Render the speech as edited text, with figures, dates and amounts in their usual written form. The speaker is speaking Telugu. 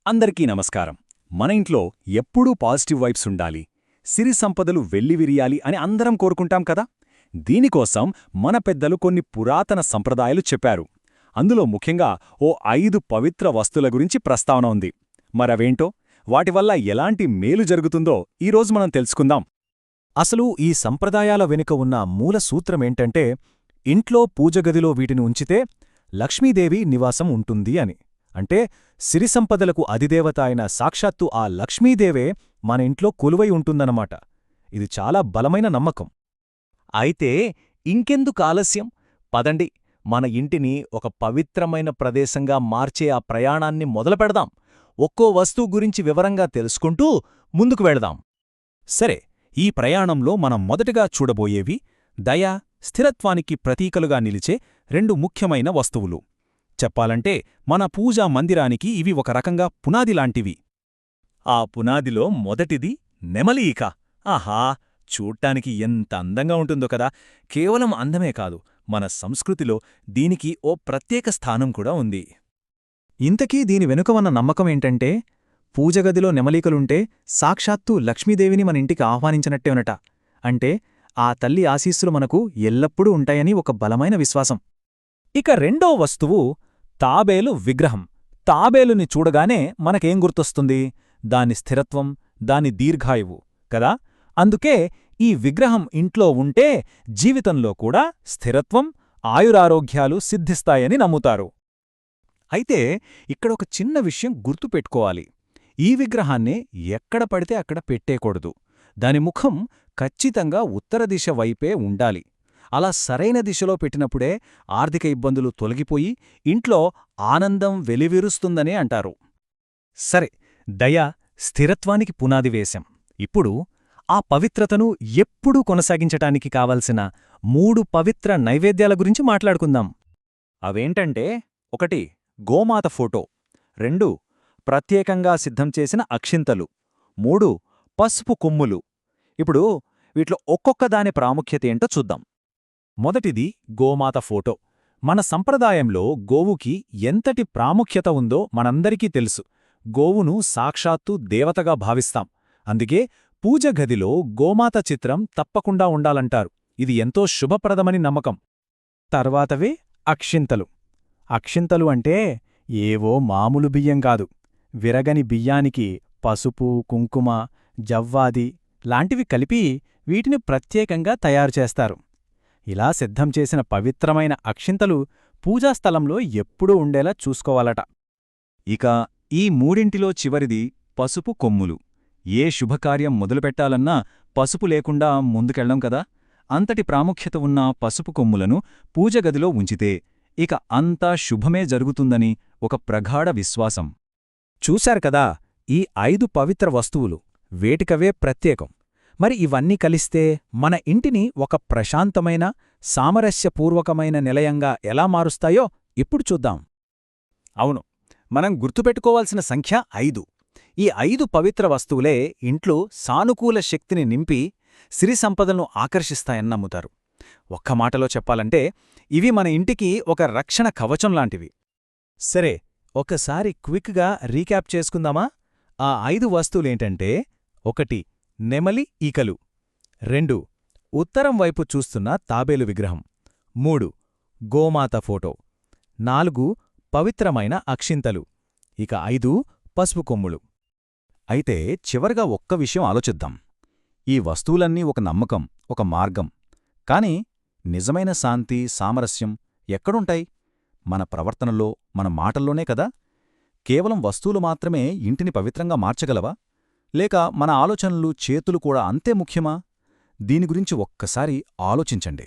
అందరికీ నమస్కారం. మన ఇంట్లో ఎప్పుడూ పాజిటివ్ వైబ్స్ ఉండాలి, సిరి సంపదలు వెల్లివిరియాలి అని అందరం కోరుకుంటాం కదా. దీనికోసం మన పెద్దలు కొన్ని పురాతన సంప్రదాయాలు చెప్పారు. అందులో ముఖ్యంగా ఓ 5 పవిత్ర వస్తువుల గురించి ప్రస్తావన ఉంది. మరవేంటో, వాటివల్ల ఎలాంటి మేలు జరుగుతుందో ఈరోజు మనం తెలుసుకుందాం. అసలు ఈ సంప్రదాయాల వెనుక ఉన్న మూల సూత్రమేంటంటే, ఇంట్లో పూజగదిలో వీటిని ఉంచితే లక్ష్మీదేవి నివాసం ఉంటుంది అని. అంటే సిరిసంపదలకు అధిదేవత అయిన సాక్షాత్తు ఆ లక్ష్మీదేవే మన ఇంట్లో కొలువై ఉంటుందన్నమాట. ఇది చాలా బలమైన నమ్మకం. అయితే ఇంకెందుకు ఆలస్యం? పదండి, మన ఇంటిని ఒక పవిత్రమైన ప్రదేశంగా మార్చే ఆ ప్రయాణాన్ని మొదలుపెడదాం. ఒక్కో వస్తువు గురించి వివరంగా తెలుసుకుంటూ ముందుకు వెళదాం. సరే, ఈ ప్రయాణంలో మనం మొదటగా చూడబోయేవి దయ, స్థిరత్వానికి ప్రతీకలుగా నిలిచే 2 ముఖ్యమైన వస్తువులు. చెప్పాలంటే మన పూజా మందిరానికి ఇవి ఒక రకంగా పునాదిలాంటివి. ఆ పునాదిలో మొదటిది నెమలి ఈక. ఆహా, చూడ్డానికి ఎంత అందంగా ఉంటుందో కదా. కేవలం అందమే కాదు, మన సంస్కృతిలో దీనికి ఓ ప్రత్యేక స్థానం కూడా ఉంది. ఇంతకీ దీని వెనుక ఉన్న నమ్మకమేంటంటే, పూజగదిలో నెమలికలుంటే సాక్షాత్తు లక్ష్మీదేవిని మన ఇంటికి ఆహ్వానించినట్టేనట. అంటే ఆ తల్లి ఆశీస్సులు మనకు ఎల్లప్పుడూ ఉంటాయని ఒక బలమైన విశ్వాసం. ఇక రెండో వస్తువు తాబేలు విగ్రహం. తాబేలుని చూడగానే మనకేం గుర్తొస్తుంది? దాని స్థిరత్వం, దాని దీర్ఘాయువు కదా. అందుకే ఈ విగ్రహం ఇంట్లో ఉంటే జీవితంలో కూడా స్థిరత్వం, ఆయురారోగ్యాలు సిద్ధిస్తాయని నమ్ముతారు. అయితే ఇక్కడొక చిన్న విషయం గుర్తుపెట్టుకోవాలి. ఈ విగ్రహాన్ని ఎక్కడ పడితే అక్కడ పెట్టేకూడదు. దాని ముఖం ఖచ్చితంగా ఉత్తర దిశ వైపే ఉండాలి. అలా సరైన దిశలో పెట్టినప్పుడే ఆర్థిక ఇబ్బందులు తొలగిపోయి ఇంట్లో ఆనందం వెలివిరుస్తుందనే అంటారు. సరే, దయ, స్థిరత్వానికి పునాది వేశాం. ఇప్పుడు ఆ పవిత్రతను ఎప్పుడూ కొనసాగించటానికి కావలసిన 3 పవిత్ర నైవేద్యాల గురించి మాట్లాడుకుందాం. అవేంటంటే, 1 గోమాత ఫోటో, 2 ప్రత్యేకంగా సిద్ధం చేసిన అక్షింతలు, 3 పసుపు కొమ్ములు. ఇప్పుడు వీటిలో ఒక్కొక్క దాని ప్రాముఖ్యతేంటో చూద్దాం. మొదటిది గోమాత ఫోటో. మన సంప్రదాయంలో గోవుకి ఎంతటి ప్రాముఖ్యత ఉందో మనందరికీ తెలుసు. గోవును సాక్షాత్తు దేవతగా భావిస్తాం. అందుకే పూజగదిలో గోమాత చిత్రం తప్పకుండా ఉండాలంటారు. ఇది ఎంతో శుభప్రదమని నమ్మకం. తర్వాతవే అక్షింతలు. అక్షింతలు అంటే ఏవో మామూలు బియ్యం కాదు. విరగని బియ్యానికి పసుపు, కుంకుమ, జవ్వాది లాంటివి కలిపి వీటిని ప్రత్యేకంగా తయారుచేస్తారు. ఇలా సిద్ధం చేసిన పవిత్రమైన అక్షింతలు పూజాస్థలంలో ఎప్పుడూ ఉండేలా చూసుకోవాలట. ఇక ఈ మూడింటిలో చివరిది పసుపు కొమ్ములు. ఏ శుభకార్యం మొదలుపెట్టాలన్నా పసుపు లేకుండా ముందుకెళ్లం కదా. అంతటి ప్రాముఖ్యత ఉన్న పసుపు కొమ్ములను పూజగదిలో ఉంచితే ఇక అంతా శుభమే జరుగుతుందని ఒక ప్రగాఢ విశ్వాసం. చూశారు కదా, ఈ 5 పవిత్ర వస్తువులు వేటికవే ప్రత్యేకం. మరి ఇవన్నీ కలిస్తే మన ఇంటిని ఒక ప్రశాంతమైన, సామరస్యపూర్వకమైన నిలయంగా ఎలా మారుస్తాయో ఇప్పుడు చూద్దాం. అవును, మనం గుర్తుపెట్టుకోవాల్సిన సంఖ్య 5. ఈ 5 పవిత్ర వస్తువులే ఇంట్లో సానుకూల శక్తిని నింపి సిరి సంపదలను ఆకర్షిస్తాయని నమ్ముతారు. ఒక్క మాటలో చెప్పాలంటే ఇవి మన ఇంటికి ఒక రక్షణ కవచం లాంటివి. సరే, ఒకసారి క్విక్గా రీక్యాప్ చేసుకుందామా? ఆ 5 వస్తువులేంటంటే: 1 నెమలి ఈకలు, 2 ఉత్తరం వైపు చూస్తున్న తాబేలు విగ్రహం, 3 గోమాత ఫోటో, 4 పవిత్రమైన అక్షింతలు, ఇక 5 పసుపు కొమ్ములు. అయితే చివరగా ఒక్క విషయం ఆలోచిద్దాం. ఈ వస్తువులన్నీ ఒక నమ్మకం, ఒక మార్గం. కాని నిజమైన శాంతి, సామరస్యం ఎక్కడుంటాయి? మన ప్రవర్తనలో, మన మాటల్లోనే కదా. కేవలం వస్తువులు మాత్రమే ఇంటిని పవిత్రంగా మార్చగలవా? లేక మన ఆలోచనలు, చేతులు కూడా అంతే ముఖ్యమా? దీని గురించి ఒక్కసారి ఆలోచించండి.